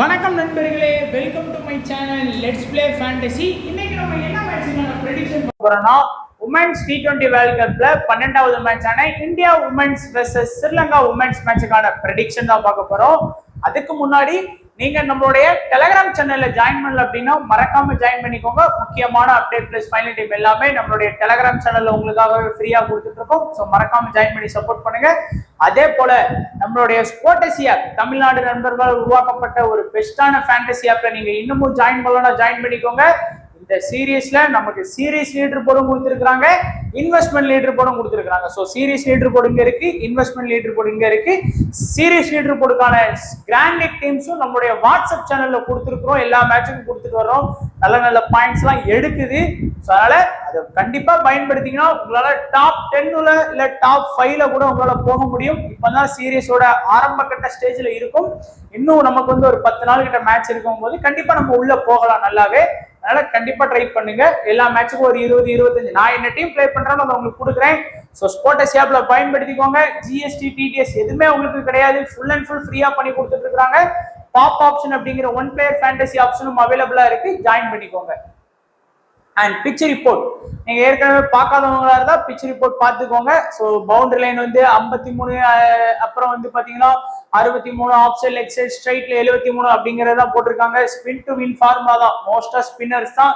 வணக்கம் நண்பர்களே, welcome to my channel let's play fantasy. இன்னைக்கு நம்ம என்ன மேட்ச்க்கான ப்ரெடிக்ஷன் போறோம்னா, உமன்ஸ் T20 வேர்ல்ட் கப்ல 12வது மேட்சான India women's versus Sri Lanka women's மேட்சுக்கான ப்ரெடிக்ஷன் தான் பார்க்க போறோம். அதுக்கு முன்னாடி நீங்க நம்மளுடைய டெலிகிராம் சேனல்ல ஜாயின் பண்ணல அப்படின்னா மறக்காம ஜாயின் பண்ணிக்கோங்க. முக்கியமான அப்டேட் பிளஸ் ஃபைனல் டீம் எல்லாமே நம்மளுடைய டெலிகிராம் சேனல்ல உங்களுக்காகவே ஃப்ரீயா கொடுத்துட்டு இருக்கோம். ஸோ மறக்காம ஜாயின் பண்ணி சப்போர்ட் பண்ணுங்க. அதே போல நம்மளுடைய ஸ்போர்டசி ஆப், தமிழ்நாடு நண்பர்கள் உருவாக்கப்பட்ட ஒரு பெஸ்டான ஃபேண்டசி ஆப்ல நீங்க இன்னமும் ஜாயின் பண்ணலாம், ஜாயின் பண்ணிக்கோங்க. இந்த சீரீஸ்ல நமக்கு சீரீஸ் லீடர் போர்டும் கொடுத்துருக்காங்க, இன்வெஸ்ட்மெண்ட் லீடர் போர்டும் கொடுத்துருக்காங்க. ஸோ சீரீஸ் லீடர் போர்டு இங்க இருக்கு, இன்வெஸ்ட்மெண்ட் லீடர் போர்டு இங்க இருக்கு. சீரீஸ் லீடர் போர்டுக்கான கிராண்ட் லீக் டீம்ஸும் நம்மளுடைய வாட்ஸ்அப் சேனல்ல கொடுத்துருக்கிறோம். எல்லா மேட்சுக்கும் கொடுத்துட்டு வர்றோம். நல்ல நல்ல பாயிண்ட்ஸ் எல்லாம் எடுக்குது. ஸோ அதனால அதை கண்டிப்பா பயன்படுத்திங்கன்னா உங்களால டாப் 10ல இல்ல டாப் 5ல கூட உங்களால போக முடியும். இப்பதான் சீரீஸோட ஆரம்ப கட்ட ஸ்டேஜ்ல இருக்கும். இன்னும் நமக்கு வந்து ஒரு 10 நாள் கிட்ட மேட்ச் இருக்கும் போது கண்டிப்பா நம்ம உள்ள போகலாம் நல்லாவே. அதனால கண்டிப்பா ட்ரை பண்ணுங்க. எல்லா மேட்சுக்கும் ஒரு 20-25 நான் என்ன டீம் பிளே பண்றேன்னு அதை உங்களுக்கு கொடுக்குறேன். ஸோ ஸ்போர்டஸ் ஆப்ல பயன்படுத்திக்கோங்க. ஜிஎஸ்டி டிடிஎஸ் எதுவுமே உங்களுக்கு கிடையாது. ஃபுல் அண்ட் ஃபுல் ஃப்ரீயா பண்ணி கொடுத்துட்டு இருக்காங்க. டாப் ஆப்ஷன் அப்படிங்கிற ஒன் பிளேயர் ஃபேண்டசி ஆப்ஷனும் அவைலபிளா இருக்கு, ஜாயின் பண்ணிக்கோங்க. அண்ட் பிச் ரிப்போர்ட் நீங்க ஏற்கனவே பார்க்காதவங்களா இருந்தா பிச் ரிப்போர்ட் பார்த்துக்கோங்க. ஸோ பவுண்டரி லைன் வந்து 53, அப்புறம் வந்து பாத்தீங்கன்னா 63, ஆஃப் சைட் லெக் சைட் ஸ்ட்ரைட்ல 73 அப்படிங்கறத போட்டிருக்காங்க. ஸ்பின் டு வின் ஃபார்முலா தான். மோஸ்டா ஸ்பின்னர்ஸ் தான்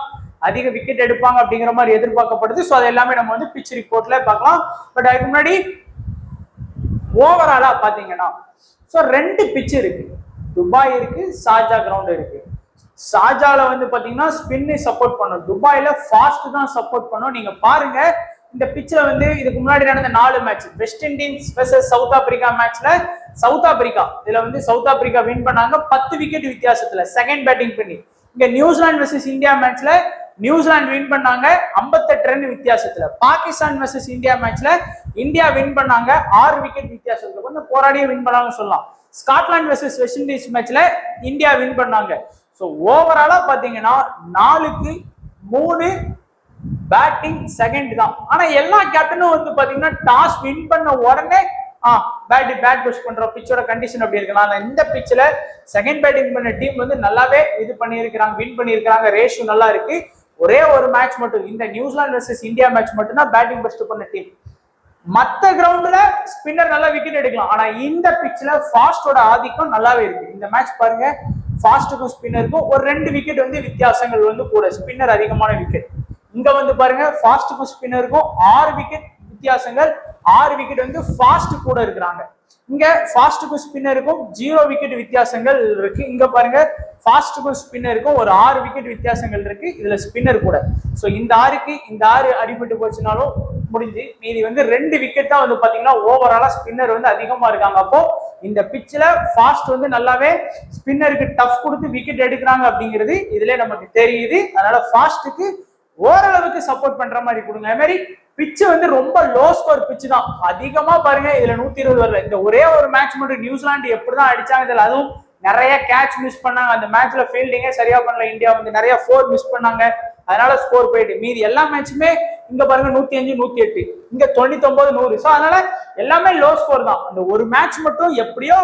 அதிக விக்கெட் எடுப்பாங்க அப்படிங்கிற மாதிரி எதிர்பார்க்கப்படுது. ஸோ அது எல்லாமே நம்ம வந்து பிச் ரிப்போர்ட்ல பார்க்கலாம். பட் அதுக்கு முன்னாடி ஓவராலா பாத்தீங்கன்னா ஸோ 2 பிச் இருக்கு. துபாய் இருக்கு, ஷார்ஜா கிரவுண்ட் இருக்கு. ஷார்ஜால வந்து பாத்தீங்கன்னா ஸ்பின் சப்போர்ட் பண்ணும், துபாயில ஃபாஸ்ட் தான் சப்போர்ட் பண்ணும். நீங்க பாருங்க இந்த பிட்ச்ல வந்து இதுக்கு முன்னாடி நடந்த 4 match, west Indies versus south Africa மேட்ச்ல சவுத் ஆப்பிரிக்கா இதுல வந்து சவுத் ஆப்பிரிக்கா வின் பண்ணாங்க 10 விக்கெட் வித்தியாசத்துல செகண்ட் பேட்டிங் பண்ணி. இங்க நியூசிலாந்து வெர்சஸ் இந்தியா மேட்ச்ல நியூசிலாந்து வின் பண்ணாங்க 58 ரன் வித்தியாசத்துல. பாகிஸ்தான் வெர்சஸ் இந்தியா மேட்ச்ல இந்தியா வின் பண்ணாங்க 6 விக்கெட் வித்தியாசத்துல. கொஞ்சம் போராடியே வின் பண்ணாங்கன்னு சொல்லலாம். ஸ்காட்லாந்து வெர்சஸ் வெஸ்ட் இண்டீஸ் மேட்ச்ல இந்தியா வின் பண்ணாங்க. ஸோ ஓவராலா பாத்தீங்கன்னா 4க்கு 3 பேட்டிங் செகண்ட் தான். ஆனா எல்லா கேப்டனும் வந்து பாத்தீங்கன்னா டாஸ் வின் பண்ண உடனே பேட் புஷ் பண்ற பிச்சோட கண்டிஷன் அப்படி இருக்கலாம். இந்த பிட்ச்ல செகண்ட் பேட்டிங் பண்ண டீம் வந்து நல்லாவே இது பண்ணியிருக்கிறாங்க, வின் பண்ணியிருக்கிறாங்க. ரேஷியோ நல்லா இருக்கு. ஒரே ஒரு மேட்ச் மட்டும், இந்த நியூசிலாந்து வெர்சஸ் இந்தியா மேட்ச் மட்டும் தான் பேட்டிங் பெஸ்ட் பண்ண டீம். மத்த கிரவுண்ட்ல ஸ்பின்னர் நல்லா விக்கெட் எடுக்கலாம். ஆனா இந்த பிட்ச்ல ஃபாஸ்டோட ஆதிக்கம் நல்லாவே இருக்கு. இந்த மேட்ச் பாருங்க, ஃபாஸ்ட்டுக்கும் ஸ்பின்னருக்கும் ஒரு 2 விக்கெட் வந்து வித்தியாசங்கள் வந்து கூட, ஸ்பின்னர் அதிகமான விக்கெட். இங்க வந்து பாருங்க ஃபாஸ்ட்டுக்கும் ஸ்பின்னருக்கும் 6 விக்கெட் வித்தியாசங்கள், 6 விக்கெட் வந்து ஃபாஸ்ட் கூட இருக்கிறாங்க. இங்க ஃபாஸ்ட்டுக்கும் ஸ்பின்னருக்கும் 0 விக்கெட் வித்தியாசங்கள் இருக்கு. இங்க பாருங்க ஃபாஸ்ட்டுக்கும் ஸ்பின்னருக்கும் ஒரு 6 விக்கெட் வித்தியாசங்கள் இருக்கு. இதுல ஸ்பின்னர் கூட. ஸோ இந்த 6க்கு இந்த 6 அடிபட்டு போச்சுனாலும் முடிஞ்சு, மீதி வந்து 2 விக்கெட் தான் வந்து பாத்தீங்கன்னா ஓவராலா ஸ்பின்னர் வந்து அதிகமா இருக்காங்க. அப்போ இந்த பிட்ச்ல ஃபாஸ்ட் வந்து நல்லாவே ஸ்பின்னருக்கு டஃப் கொடுத்து விக்கெட் எடுக்கிறாங்க அப்படிங்கிறது இதுல நமக்கு தெரியுது. அதனால ஃபாஸ்ட்டுக்கு ஓரளவுக்கு சப்போர்ட் பண்ற மாதிரி கொடுங்க. அது மாதிரி பிட்ச் வந்து ரொம்ப லோ ஸ்கோர் பிட்ச் தான். அதிகமா பாருங்க இதுல 120 வரல. இந்த ஒரே ஒரு மேட்ச் மட்டும் நியூசிலாந்து எப்படிதான் அடிச்சாங்க தெரியல. அதுவும் நிறைய கேட்ச் மிஸ் பண்ணாங்க. அந்த மேட்ச்ல ஃபீல்டிங்கே சரியா பண்ணல. இந்தியா வந்து நிறைய 4 மிஸ் பண்ணாங்க. அதனால ஸ்கோர் போயிட்டு மீதி எல்லா மேட்சுமே இங்க பாருங்க 105, 108, இங்க 99, 100. ஸோ அதனால எல்லாமே லோ ஸ்கோர் தான். அந்த ஒரு மேட்ச் மட்டும் எப்படியோ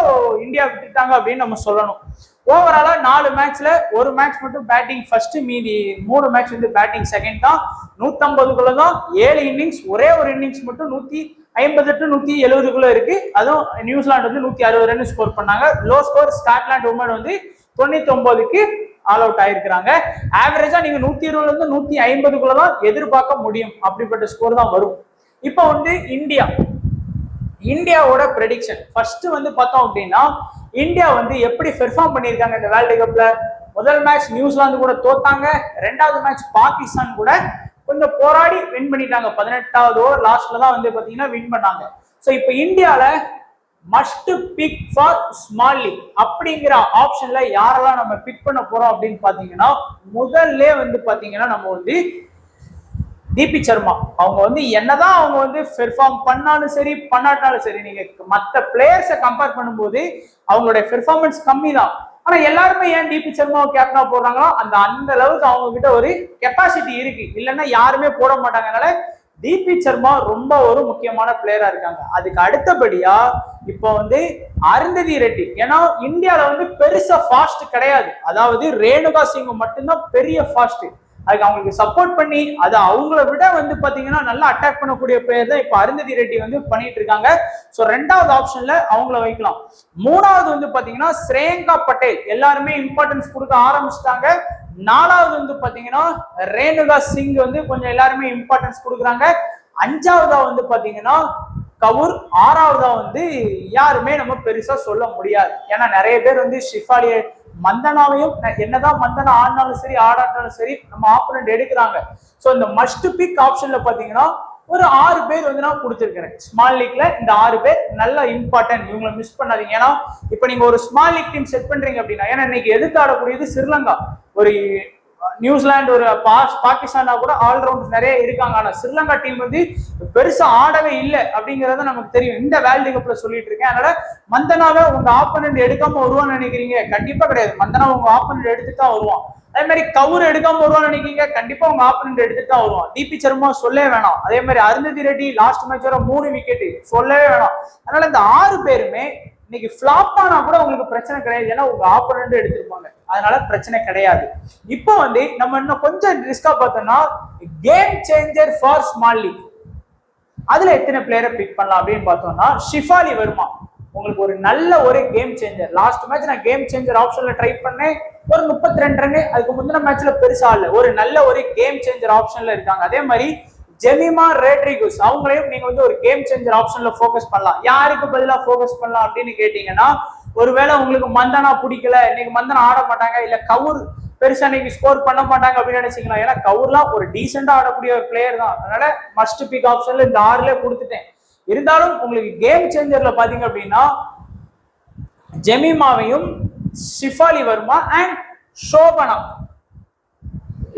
இந்தியா விட்டுட்டாங்க அப்படின்னு நம்ம சொல்லணும். ஓவராலா 4 மேட்ச்ல ஒரு மேட்ச் மட்டும் பேட்டிங் ஃபர்ஸ்ட், மீதி 3 மேட்ச் வந்து பேட்டிங் செகண்ட் தான். 150 தான் 7 இன்னிங்ஸ். ஒரே ஒரு இன்னிங்ஸ் மட்டும் 158, 170 இருக்கு. அதுவும் நியூசிலாந்து வந்து 160 ரன் ஸ்கோர் பண்ணாங்க. லோ ஸ்கோர் ஸ்காட்லாந்து உமன் வந்து 99க்கு ஆல் அவுட் ஆயிருக்கிறாங்க. ஆவரேஜா நீங்க 120 இருந்து 150 தான் எதிர்பார்க்க முடியும். அப்படிப்பட்ட ஸ்கோர் தான் வரும். இப்போ வந்து இந்தியாவோட ப்ரெடிக்ஷன் ஃபர்ஸ்ட் வந்து பார்த்தோம் அப்படின்னா, இந்தியா வந்து எப்படி பெர்ஃபார்ம் பண்ணியிருக்காங்க இந்த வேர்ல்டு கப்ல. முதல் மேட்ச் நியூசிலாந்து கூட தோத்தாங்க. 2வது மேட்ச் பாகிஸ்தான் கூட கொஞ்சம் போராடி வின் பண்ணிட்டாங்க. 18வது ஓவர் லாஸ்ட்ல தான் வந்து பாத்தீங்கன்னா வின் பண்ணாங்க. ஸோ இப்போ இந்தியால must pick for small league அப்படிங்கிற ஆப்ஷன்ல யாரெல்லாம் நம்ம பிக் பண்ண போறோம் அப்படின்னு பாத்தீங்கன்னா, முதல்ல வந்து பாத்தீங்கன்னா நம்ம வந்து தீபி சர்மா. அவங்க வந்து என்னதான் அவங்க வந்து பெர்ஃபார்ம் பண்ணாலும் சரி பண்ணாட்டாலும் சரி, நீங்க மற்ற பிளேயர்ஸை கம்பேர் பண்ணும்போது அவங்களுடைய பெர்ஃபார்மன்ஸ் கம்மி தான். ஆனா எல்லாருமே ஏன் தீபி சர்மாவை கேப்டனா போடுறாங்களோ அந்த அளவுக்கு அவங்க கிட்ட ஒரு கெப்பாசிட்டி இருக்கு. இல்லைன்னா யாருமே போட மாட்டாங்க. அதனால டிபி சர்மா ரொம்ப ஒரு முக்கியமான பிளேயரா இருக்காங்க. அதுக்கு அடுத்தபடியா இப்போ வந்து அருந்ததி ரெட்டி, ஏன்னா இந்தியாவில வந்து பெருசா ஃபாஸ்ட் கிடையாது, அதாவது ரேணுகா சிங் மட்டும்தான் பெரிய ஃபாஸ்ட். அதுக்கு அவங்களுக்கு சப்போர்ட் பண்ணி அது அவங்கள விட வந்து பாத்தீங்கன்னா நல்லா அட்டாக் பண்ணக்கூடிய பிளேயர் தான் இப்ப அருந்ததி ரெட்டி வந்து பண்ணிட்டு இருக்காங்க. சோ ரெண்டாவது ஆப்ஷன்ல அவங்கள வைக்கலாம். மூணாவது வந்து பாத்தீங்கன்னா ஸ்ரேயங்கா பட்டேல், எல்லாருமே இம்பார்ட்டன்ஸ் கொடுக்க ஆரம்பிச்சிட்டாங்க. நாலாவது வந்து பாத்தீங்கன்னா ரேணுகா சிங் வந்து கொஞ்சம் எல்லாருமே இம்பார்ட்டன்ஸ் கொடுக்குறாங்க. அஞ்சாவதா வந்து பாத்தீங்கன்னா கவுர். ஆறாவதா வந்து யாருமே நம்ம பெருசா சொல்ல முடியாது, ஏன்னா நிறைய பேர் வந்து ஷிஃபாலியை மந்தனாவையும் என்னதான் மந்தனா ஆடினாலும் சரி ஆடாட்டாலும் சரி நம்ம ஆப்போனன்ட் எடுக்கிறாங்க. சோ இந்த மஸ்ட் பிக் ஆப்ஷன்ல பாத்தீங்கன்னா ஒரு 6 பேர் வந்து நான் கொடுத்துருக்கிறேன் ஸ்மால் லீக்ல. இந்த 6 பேர் நல்ல இம்பார்ட்டன்ட், இவங்களை மிஸ் பண்ணாதீங்க. ஏன்னா இப்ப நீங்க ஒரு ஸ்மால் லீக் டீம் செட் பண்றீங்க அப்படின்னா, ஏன்னா இன்னைக்கு எதிர்த்து ஆடக்கூடியது ஸ்ரீலங்கா, ஒரு நியூசிலாந்து, ஒரு பாகிஸ்தானா கூட ஆல்ரவுண்டர்ஸ் நிறைய இருக்காங்க. ஆனா ஸ்ரீலங்கா டீம் வந்து பெருசா ஆடவே இல்லை அப்படிங்கறத நமக்கு தெரியும், இந்த வேர்ல்டு கப்ல சொல்லிட்டு இருக்கேன். அதனால மந்தனாவை உங்க ஆப்போனன்ட் எடுக்காம வருவான்னு நினைக்கிறீங்க? கண்டிப்பா கிடையாது, மந்தனா உங்க ஆப்போனன்ட் எடுத்துட்டு தான் வருவான். அதே மாதிரி கவுர் எடுக்காம வருவான்னு நினைக்கிறீங்க? கண்டிப்பா உங்க ஆப்போனன்ட் எடுத்துட்டு தான் வருவான். டிபி சர்மா சொல்லவே வேணாம். அதே மாதிரி அருந்ததி ரெட்டி லாஸ்ட் மேட்ச் வர 3 விக்கெட், சொல்லவே வேணாம். அதனால இந்த 6 பேருமே இன்னைக்கு ஃபிளாப் ஆனா கூட உங்களுக்கு பிரச்சனை கிடையாது, ஏன்னா உங்க ஆப்போனன்ட் எடுத்திருப்பாங்க, அதனால பிரச்சனை கிடையாது. இப்போ வந்து நம்ம இன்னும் கொஞ்சம் ரிஸ்கா பார்த்தோம்னா game changer for small league, அதுல எத்தனை பிளேயரை பிக் பண்ணலாம் அப்படின்னு பார்த்தோம்னா ஷிஃபாலி வர்மா உங்களுக்கு ஒரு நல்ல ஒரு கேம் சேஞ்சர். லாஸ்ட் மேட்ச் நான் கேம் சேஞ்சர் ஆப்ஷன்ல ட்ரை பண்ணேன், ஒரு 32 ரன். அதுக்கு முந்தின மேட்ச்ல பெருசா இல்ல, ஒரு நல்ல ஒரு கேம் சேஞ்சர் ஆப்ஷன்ல இருக்காங்க. அதே மாதிரி ஜெமிமா ரோட்ரிகஸ், அவங்களையும் நீங்க வந்து ஒரு கேம் சேஞ்சர் ஆப்ஷன்ல ஃபோக்கஸ் பண்ணலாம். யாருக்கு பதிலா ஃபோக்கஸ் பண்ணலாம் அப்படின்னு கேட்டீங்கன்னா, ஒருவேளை உங்களுக்கு மந்தனா பிடிக்கல, இன்னைக்கு மந்தனா ஆட மாட்டாங்க, இல்ல கவுர் பெருசா இன்னைக்கு ஸ்கோர் பண்ண மாட்டாங்க அப்படின்னு நினைச்சீங்களா, ஏன்னா கவுர்லாம் ஒரு டீசெண்டா ஆடக்கூடிய ஒரு பிளேயர் தான். அதனால மஸ்ட் பிக் ஆப்ஷன்ல இந்த 6ல கொடுத்துட்டேன். இருந்தாலும் உங்களுக்கு கேம் சேஞ்சர்ல பாத்தீங்க அப்படின்னா ஜெமிமாவையும் ஷிஃபாலி வர்மா அண்ட் ஷோபனா,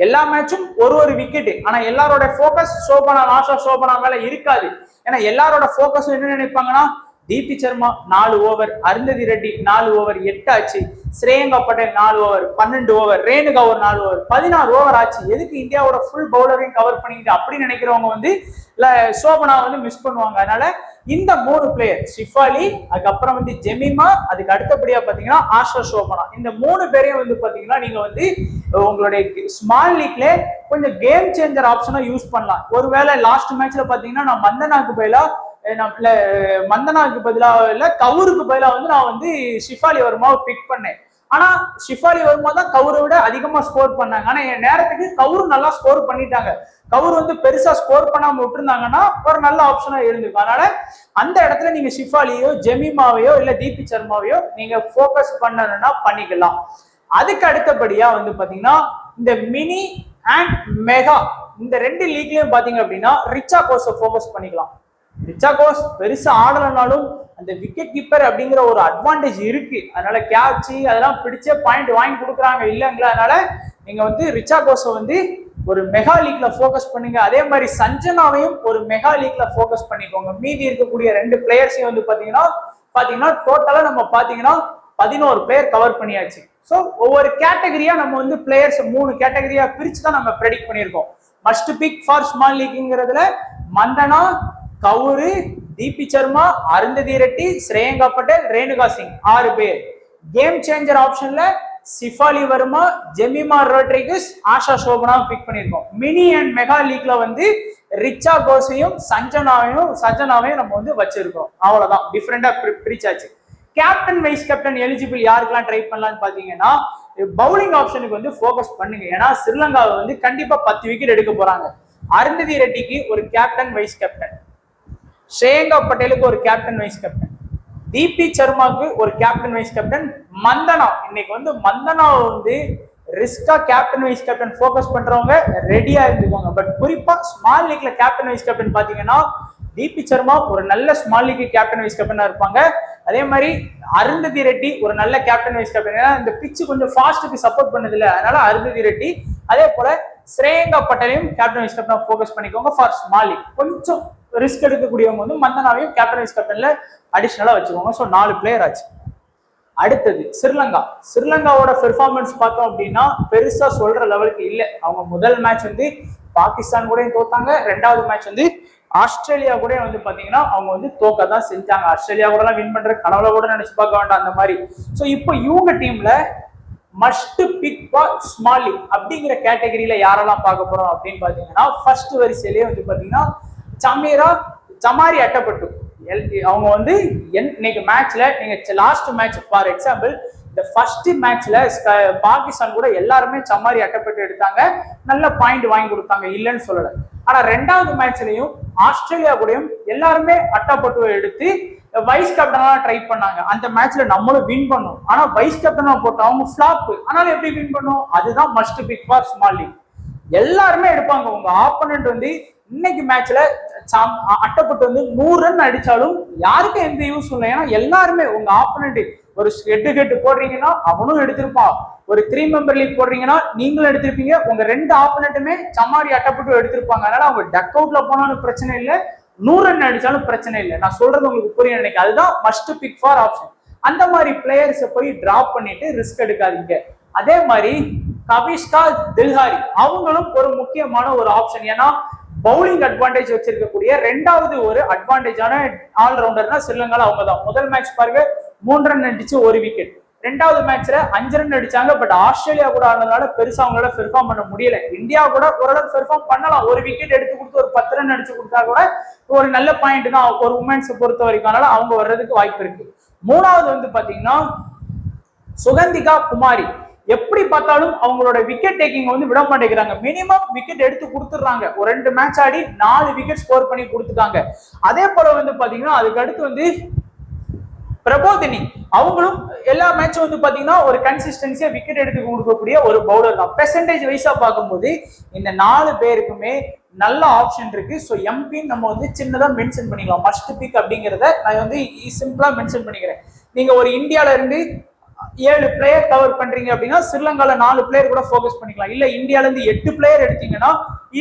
எல்லா மேட்சும் ஒரு விக்கெட். ஆனா எல்லாரோட போக்கஸ் ஷோபனா மேல இருக்காது. ஏன்னா எல்லாரோட போக்கஸ் என்ன நினைப்பாங்கன்னா, டிபி சர்மா 4 ஓவர், அருந்ததி ரெட்டி 4 ஓவர் 8 ஆச்சு, ஸ்ரேயங்கா பட்டேல் 4 ஓவர் 12 ஓவர், ரேணுகா ஒரு 4 ஓவர் 16 ஓவர் ஆச்சு, எதுக்கு இந்தியாவோட ஃபுல் பவுலரையும் கவர் பண்ணிக்கிட்டு அப்படின்னு நினைக்கிறவங்க வந்து சோபனா வந்து மிஸ் பண்ணுவாங்க. அதனால இந்த 3 பிளேயர் ஷிஃபாலி, அதுக்கப்புறம் வந்து ஜெமிமா, அதுக்கு அடுத்தபடியா பாத்தீங்கன்னா ஆஷா ஷோபனா, இந்த 3 பேரையும் வந்து பாத்தீங்கன்னா நீங்க வந்து உங்களுடைய ஸ்மால் லீக்ல கொஞ்சம் கேம் சேஞ்சர் ஆப்ஷனா யூஸ் பண்ணலாம். ஒருவேளை லாஸ்ட் மேட்ச்ல பாத்தீங்கன்னா நான் மந்தனாக்கு பதிலாக இல்ல கவுருக்கு பதிலாக வந்து நான் வந்து ஷிஃபாலி வர்மாவை பிக் பண்ணேன். ஆனா ஷிஃபாலி வர்மா தான் கவுரை விட அதிகமா ஸ்கோர் பண்ணாங்க. ஆனா என் நேரத்துக்கு கவுர் நல்லா ஸ்கோர் பண்ணிட்டாங்க. கவுர் வந்து பெருசா ஸ்கோர் பண்ணாம விட்டுருந்தாங்கன்னா ஒரு நல்ல ஆப்ஷனா இருந்திருக்கும். அதனால அந்த இடத்துல நீங்க ஷிஃபாலியோ ஜெமிமாவையோ இல்ல டிபி சர்மாவையோ நீங்க போக்கஸ் பண்ணணும்னா பண்ணிக்கலாம். அதுக்கு அடுத்தபடியா வந்து பாத்தீங்கன்னா இந்த மினி அண்ட் மெகா, இந்த 2 லீக்லயும் பாத்தீங்க அப்படின்னா ரிச்சா கோஸை போக்கஸ் பண்ணிக்கலாம். ரிச்சா கோஸ் பெருசா ஆடலனாலும் அந்த விக்கெட் கீப்பர் அப்படிங்கிற ஒரு அட்வான்டேஜ் இருக்கு. அதனால கேட்ச் அதெல்லாம் பிடிச்ச பாயிண்ட் வாங்கி கொடுக்குறாங்க இல்லைங்களா. அதனால நீங்க வந்து ரிச்சா கோஸை வந்து ஒரு மெகா லீக்ல போக்கஸ் பண்ணுங்க. அதே மாதிரி சஞ்சனாவையும் ஒரு மெகா லீக்ல போக்கஸ் பண்ணிக்கோங்க. மீதி இருக்கக்கூடிய 2 பிளேயர்ஸையும் வந்து பாத்தீங்கன்னா டோட்டலா நம்ம பாத்தீங்கன்னா 11 பிளேயர் கவர் பண்ணியாச்சு. ஸோ ஒவ்வொரு கேட்டகரியா நம்ம வந்து பிளேயர்ஸ் 3 கேட்டகரியா பிரிச்சு தான் நம்ம ப்ரெடிக்ட் பண்ணியிருக்கோம். மஸ்ட் பிக் ஃபார் ஸ்மால் லீக்ங்கிறதுல மந்தனா, கவுரு, டிபி சர்மா, அருந்ததி ரெட்டி, ஸ்ரேயங்கா பட்டேல், ரேணுகா சிங் 6 பேர். கேம் சேஞ்சர் ஆப்ஷன்ல ஷிஃபாலி வர்மா, ஜெமிமா ரோட்ரிகஸ், ஆஷா ஷோபனா பிக் பண்ணியிருக்கோம். மினி அண்ட் மெகா லீக்ல வந்து ரிச்சா கோஸையும் சஞ்சனாவையும் நம்ம வந்து வச்சிருக்கோம். அவ்வளவுதான், டிஃப்ரெண்டா பிரிச்சாச்சு. கேப்டன் வைஸ் கேப்டன் எலிஜிபிள் யாருக்கெல்லாம் ட்ரை பண்ணலாம்னு பாத்தீங்கன்னா பவுலிங் ஆப்ஷனுக்கு வந்து போக்கஸ் பண்ணுங்க. ஏன்னா ஸ்ரீலங்காவை வந்து கண்டிப்பா 10 விக்கெட் எடுக்க போறாங்க. அருந்ததி ரெட்டிக்கு ஒரு கேப்டன் வைஸ் கேப்டன், ஸ்ரேயங்கா பட்டேலுக்கு ஒரு கேப்டன் வைஸ் கேப்டன், டிபி சர்மாக்கு ஒரு கேப்டன் வைஸ் கேப்டன், மந்தனா இன்னைக்கு வந்து மந்தனாவை வந்து ரிஸ்கா கேப்டன் வைஸ் கேப்டன் போக்கஸ் பண்றவங்க ரெடியா இருந்துக்கோங்க. பட் குறிப்பா ஸ்மால் லீக்ல கேப்டன் வைஸ் கேப்டன் பாத்தீங்கன்னா டிபி சர்மா ஒரு நல்ல ஸ்மால் லீக் கேப்டன் வைஸ் கேப்டனா இருப்பாங்க. அதே மாதிரி அருந்ததி ரெட்டி ஒரு நல்ல கேப்டன் வைஸ் கேப்டன், ஏன்னா இந்த பிச்சு கொஞ்சம் ஃபாஸ்ட்டுக்கு சப்போர்ட் பண்ணது இல்லை, அதனால அருந்ததி ரெட்டி. அதே போல ஸ்ரேயங்கா பட்டேலையும் கேப்டன் வைஸ் கேப்டனா போக்கஸ் பண்ணிக்கோங்க ஃபார் ஸ்மால் லீக். கொஞ்சம் ரிஸ்க் எடுக்கக்கூடியவங்க வந்து மந்தனாவையும் கேப்டன் வைஸ் கேப்டன்ல அடிஷனலா வச்சுக்கோங்க. ஸோ 4 பிளேயர் ஆச்சு. அடுத்தது ஸ்ரீலங்காவோட பெர்ஃபார்மன்ஸ் பார்த்தோம் அப்படின்னா பெருசா சொல்ற லெவலுக்கு இல்லை. அவங்க முதல் மேட்ச் வந்து பாகிஸ்தான் கூட தோத்தாங்க. ரெண்டாவது மேட்ச் வந்து ஆஸ்திரேலியா கூட வந்து பாத்தீங்கன்னா அவங்க வந்து தோக்க தான் செஞ்சாங்க. ஆஸ்திரேலியா கூட எல்லாம் வின் பண்ற கனவுல கூட நினைச்சு பார்க்க வேண்டாம் அந்த மாதிரி. ஸோ இப்போ இவங்க டீம்ல must pick for small league அப்படிங்கிற கேட்டகரியில யாரெல்லாம் பார்க்க போறோம் அப்படின்னு பாத்தீங்கன்னா ஃபர்ஸ்ட் வரிசையிலேயே வந்து பாத்தீங்கன்னா சமாரி அட்டப்பட்டு அவங்க வந்து இன்னைக்கு மேட்ச்ல நீங்க லாஸ்ட் மேட்ச் ஃபார் எக்ஸாம்பிள் இந்த ஃபர்ஸ்ட் மேட்ச்ல பாகிஸ்தான் கூட எல்லாருமே சமாரி அட்டப்பட்டு எடுத்தாங்க, நல்ல பாயிண்ட் வாங்கி கொடுத்தாங்க, இல்லைன்னு சொல்லல. ஆனா ரெண்டாவது மேட்ச்லயும் ஆஸ்திரேலியா கூடயும் எல்லாருமே அட்டப்பட்டு எடுத்து வைஸ் கேப்டனா ட்ரை பண்ணாங்க. அந்த மேட்ச்ல நம்மளும் வின் பண்ணோம். ஆனா வைஸ் கேப்டனா போட்டோம், அவங்க ஃபிளாப். ஆனாலும் எப்படி வின் பண்ணோம்? அதுதான் must pick for small league. எல்லாருமே எடுப்பாங்க. உங்க ஆப்போனன்ட் வந்து இன்னைக்கு மேட்ச்ல அட்டப்பட்டு வந்து 100 ரன் அடிச்சாலும் யாருக்கும் எந்த யூஸ் இல்லை. ஏன்னா எல்லாருமே உங்க ஆப்போனன்ட் ஒரு ஹெட் போடுறீங்கன்னா அவனும் எடுத்திருப்பான், ஒரு 3 மெம்பர் லீக் போடுறீங்கன்னா நீங்களும் எடுத்திருப்பீங்க, உங்க 2 ஆப்போனன்ட்டுமே சமாரி அட்டப்பட்டு எடுத்திருப்பாங்க. அதனால அவங்க டக் அவுட்ல போனாலும் பிரச்சனை இல்லை, 100 ரன் அடிச்சாலும் பிரச்சனை இல்லை. நான் சொல்றது உங்களுக்கு புரிய நினைக்கிறேன். அதுதான் மஸ்ட் பிக் ஃபார் ஆப்ஷன். அந்த மாதிரி பிளேயர்ஸை போய் டிராப் பண்ணிட்டு ரிஸ்க் எடுக்காதீங்க. அதே மாதிரி கவிஷ்கா தில்ஹாரி அவங்களும் ஒரு முக்கியமான ஒரு ஆப்ஷன். ஏன்னா பவுலிங் அட்வான்டேஜ் வச்சிருக்கக்கூடிய ரெண்டாவது ஒரு அட்வான்டேஜான ஆல்ரவுண்டர்னா ஸ்ரீலங்கால அவங்க தான். முதல் மேட்ச் பாருங்க 3 ரன் அடிச்சு 1 விக்கெட். ரெண்டாவது மேட்ச்ல 5 ரன் அடிச்சாங்க. பட் ஆஸ்திரேலியா கூட ஆனதுனால பெருசா அவங்களால பெர்ஃபார்ம் பண்ண முடியல. இந்தியா கூட ஓரளவு பெர்ஃபார்ம் பண்ணலாம், 1 விக்கெட் எடுத்து கொடுத்து ஒரு 10 ரன் அடிச்சு கொடுத்தா கூட ஒரு நல்ல பாயிண்ட் தான் ஒரு உமன்ஸை பொறுத்த வரைக்கும். அதனால அவங்க வர்றதுக்கு வாய்ப்பு இருக்கு. மூணாவது வந்து பாத்தீங்கன்னா சுகந்திகா குமாரி. எப்படி பார்த்தாலும் அவங்களோட விக்கெட் டேக்கிங் வந்து விட மாட்டேங்கிறாங்க. மினிமம் விக்கெட் எடுத்து கொடுத்துடுறாங்க. ஒரு 2 மேட்ச் ஆடி 4 விக்கெட் ஸ்கோர் பண்ணி கொடுத்துட்டாங்க. அதே போல வந்து பாத்தீங்கன்னா அதுக்கு அடுத்து வந்து பிரபோதினி அவங்களும் எல்லா மேட்சும் வந்து பாத்தீங்கன்னா ஒரு கன்சிஸ்டன்சியா விக்கெட் எடுத்து கொடுக்கக்கூடிய ஒரு பவுலர் தான். பெர்சன்டேஜ் வைஸா பார்க்கும்போது இந்த 4 பேருக்குமே நல்ல ஆப்ஷன் இருக்கு. ஸோ எம்பி நம்ம வந்து சின்னதா மென்ஷன் பண்ணிக்கலாம். மஸ்ட் பிக் அப்படிங்கிறத நான் வந்து சிம்பிளா மென்ஷன் பண்ணிக்கிறேன். நீங்க ஒரு இந்தியால இருந்து 7 பிளேயர் கவர் பண்றீங்க அப்படின்னா ஸ்ரீலங்கால 4 பிளேயர் கூட போக்கஸ் பண்ணிக்கலாம். இல்ல இந்தியால இருந்து 8 பிளேயர் எடுத்தீங்கன்னா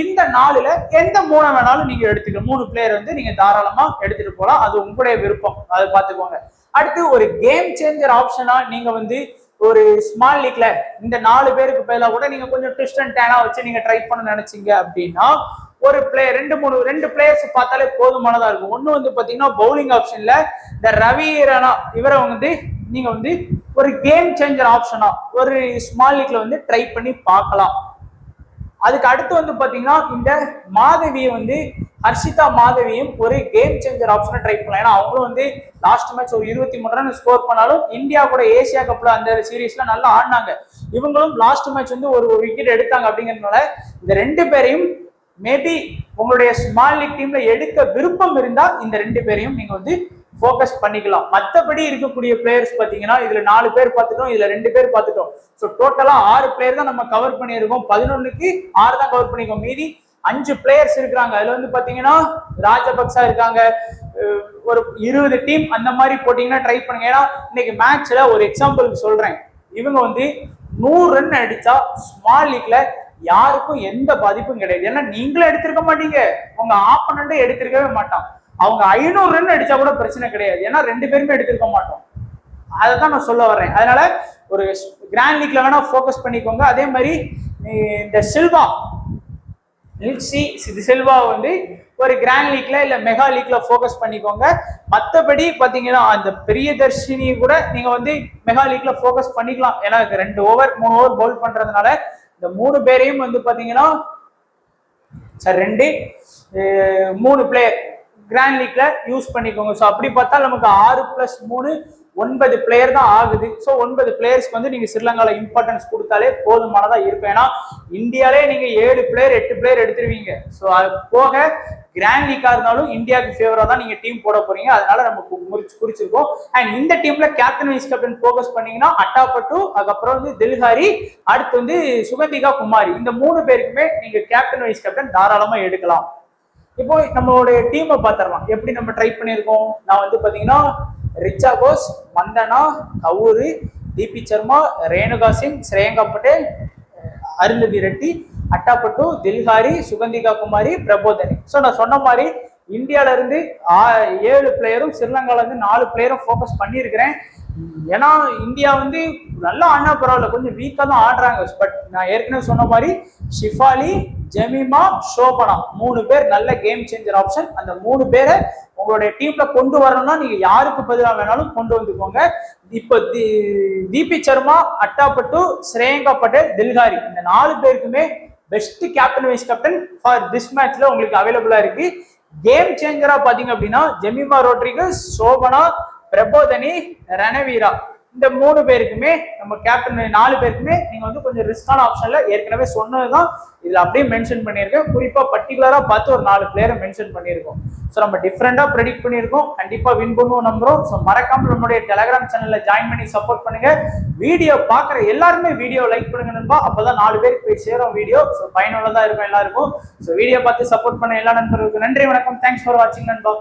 இந்த 4ல எந்த 3 வேணாலும் நீங்க எடுத்துக்கலாம். 3 பிளேயர் வந்து நீங்க தாராளமா எடுத்துட்டு போலாம். அது உங்களுடைய விருப்பம், அதை பார்த்துக்கோங்க. அடுத்து ஒரு கேம் சேஞ்சர் ஆப்ஷனா நீங்க வந்து ஒரு ஸ்மால் லீக்ல இந்த 4 பேருக்கு பதிலா கூட நீங்க கொஞ்சம் ட்விஸ்ட் அண்ட் டேனா வச்சு நீங்க ட்ரை பண்ண நினைச்சீங்க அப்படின்னா ஒரு பிளேயர் 2 பிளேயர்ஸ் பார்த்தாலே போதுமானதா இருக்கும். ஒண்ணு வந்து பாத்தீங்கன்னா பவுலிங் ஆப்ஷன்ல இந்த ரவி ராணா இவரை வந்து நீங்க வந்து ஒரு கேம் சேஞ்சர் ஆப்ஷனா ஒரு ஸ்மால் லீக்ல வந்து ட்ரை பண்ணி பார்க்கலாம். அதுக்கு அடுத்து வந்து பாத்தீங்கன்னா இந்த மாதவியை வந்து ஹர்ஷிதா மாதவியும் ஒரு கேம் சேஞ்சர் ஆப்ஷனை ட்ரை பண்ணலாம். ஏன்னா அவங்களும் வந்து லாஸ்ட் மேட்ச் ஒரு 23 ரன் ஸ்கோர் பண்ணாலும் இந்தியா கூட ஏசியா கப்ல அந்த சீரீஸ்ல நல்லா ஆடினாங்க. இவங்களும் லாஸ்ட் மேட்ச் வந்து ஒரு விக்கெட் எடுத்தாங்க. அப்படிங்கிறதுனால இந்த 2 பேரையும் மேபி உங்களுடைய ஸ்மால் லீக் டீம்ல எடுக்க விருப்பம் இருந்தா இந்த 2 பேரையும் நீங்க வந்து போக்கஸ் பண்ணிக்கலாம். மற்றபடி இருக்கக்கூடிய பிளேயர்ஸ் பாத்தீங்கன்னா இதுல 4 பேர் பார்த்துட்டோம், இதுல 2 பேர் பார்த்துட்டோம். ஸோ டோட்டலா 6 பிளேயர் தான் நம்ம கவர் பண்ணியிருக்கோம். 11க்கு 6 தான் கவர் பண்ணிருக்கோம். மீதி 5 பிளேயர்ஸ் இருக்கிறாங்க. அதுல வந்து பாத்தீங்கன்னா ராஜபக்சா இருக்காங்க. ஒரு 20 டீம் அந்த மாதிரி போட்டீங்கன்னா ட்ரை பண்ணுங்க. ஏன்னா இன்னைக்கு மேட்ச்ல ஒரு எக்ஸாம்பிள் சொல்றேன். இவங்க வந்து 100 ரன் அடிச்சா ஸ்மால் லீக்ல யாருக்கும் எந்த பாதிப்பும் கிடையாது. ஏன்னா நீங்களும் எடுத்திருக்க மாட்டீங்க, உங்க ஆப்பனண்ட்டும் எடுத்திருக்கவே மாட்டான். அவங்க 500 ரன் அடிச்சா கூட பிரச்சனை கிடையாது. ஏன்னா 2 பேருமே எடுத்திருக்க மாட்டோம். அதை தான் நான் சொல்ல வர்றேன். அதனால ஒரு கிராண்ட் லீக்ல வேணா போக்கஸ் பண்ணிக்கோங்க. அதே மாதிரி இந்த சில்வா சில்வா வந்து ஒரு கிராண்ட் லீக்ல இல்ல மெகா லீக்ல போக்கஸ் பண்ணிக்கோங்க. மற்றபடி பாத்தீங்கன்னா அந்த பிரியதர்ஷினி கூட நீங்க வந்து மெகா லீக்ல போக்கஸ் பண்ணிக்கலாம். ஏன்னா 2 ஓவர் 3 ஓவர் பவுல் பண்றதுனால இந்த 3 பேரையும் வந்து பாத்தீங்கன்னா 3 பிளேயர் கிராண்ட் லீக்ல யூஸ் பண்ணிக்கோங்க. ஸோ அப்படி பார்த்தா நமக்கு 6+3 9 பிளேயர் தான் ஆகுது. ஸோ 9 பிளேயர்ஸ்க்கு வந்து நீங்க ஸ்ரீலங்கால இம்பார்ட்டன்ஸ் கொடுத்தாலே போதுமானதா இருக்கும். ஏன்னா இந்தியாலே நீங்க 7 பிளேயர் 8 பிளேயர் எடுத்துருவீங்க. ஸோ அது போக கிராண்ட் லீக்கா இருந்தாலும் இந்தியாவுக்கு ஃபேவரா தான் நீங்க டீம் போட போறீங்க. அதனால நம்ம குறிச்சிருக்கோம். அண்ட் இந்த டீம்ல கேப்டன் வைஸ் கேப்டன் போக்கஸ் பண்ணீங்கன்னா அட்டாப்பட்டு, அதுக்கப்புறம் வந்து தில்ஹாரி, அடுத்து வந்து சுகந்திகா குமாரி, இந்த 3 பேருக்குமே நீங்க கேப்டன் வைஸ் கேப்டன் தாராளமா எடுக்கலாம். இப்போ நம்மளுடைய டீமை பார்த்துடலாம் எப்படி நம்ம ட்ரை பண்ணியிருக்கோம். நான் வந்து பாத்தீங்கன்னா ரிச்சா கோஸ், மந்தனா, கவுரு, தீபி சர்மா, ரேணுகா சிங், ஸ்ரேயங்கா பட்டேல், அருந்ததி ரெட்டி, அட்டாப்பட்டு, தில்ஹாரி, சுகந்திகா குமாரி, பிரபோதனி. ஸோ நான் சொன்ன மாதிரி இந்தியால இருந்து 7 பிளேயரும் ஸ்ரீலங்கால இருந்து 4 பிளேயரும் போக்கஸ் பண்ணியிருக்கிறேன். ஏன்னா இந்தியா வந்து நல்லா ஆடினா பரவாயில்ல, கொஞ்சம் வீக்கா தான் ஆடுறாங்க. பட் நான் ஏற்கனவே சொன்ன மாதிரி ஷிஃபாலி, ஜெமிமா, ஷோபனா 3 பேர் நல்ல கேம் சேஞ்சர் ஆப்ஷன். அந்த 3 பேரை உங்களுடைய டீம்ல கொண்டு வரணும்னா நீங்க யாருக்கு பதிலாக வேணாலும் கொண்டு வந்துக்கோங்க. இப்போ தீபி சர்மா, அட்டாபட்டு, ஸ்ரேயங்கா பட்டேல், தில்ஹாரி இந்த 4 பேருக்குமே best captain vice captain for this மேட்ச்ல உங்களுக்கு அவைலபிளா இருக்கு. கேம் சேஞ்சரா பாத்தீங்க அப்படின்னா ஜெமிமா ரோட்ரிகஸ், சோபனா, பிரபோதனி, ரணவீரா இந்த 3 பேருக்குமே நம்ம கேப்டன் 4 பேருக்குமே நீங்க வந்து கொஞ்சம் ரிஸ்கான ஆப்ஷன்ல ஏற்கனவே சொன்னதுதான் இதுல அப்படியே மென்ஷன் பண்ணியிருக்கேன். குறிப்பா பர்டிகுலரா பார்த்து ஒரு 4 பிளேயரை மென்ஷன் பண்ணியிருக்கோம். ஸோ நம்ம டிஃப்ரெண்டா ப்ரெடிக்ட் பண்ணியிருக்கோம், கண்டிப்பா வின் பண்ணுவோம் நம்புறோம். ஸோ மறக்காம நம்மளுடைய டெலிகிராம் சேனல்ல ஜாயின் பண்ணி சப்போர்ட் பண்ணுங்க. வீடியோ பாக்குற எல்லாருமே வீடியோ லைக் பண்ணுங்க நண்பா, அப்பதான் 4 பேருக்கு போய் சேரும் வீடியோ. ஸோ பயனுள்ளதா இருக்கும் எல்லாருக்கும். ஸோ வீடியோ பார்த்து சப்போர்ட் பண்ண எல்லா நண்பர்களுக்கும் நன்றி, வணக்கம். தேங்க்ஸ் ஃபார் வாட்சிங் நண்பா.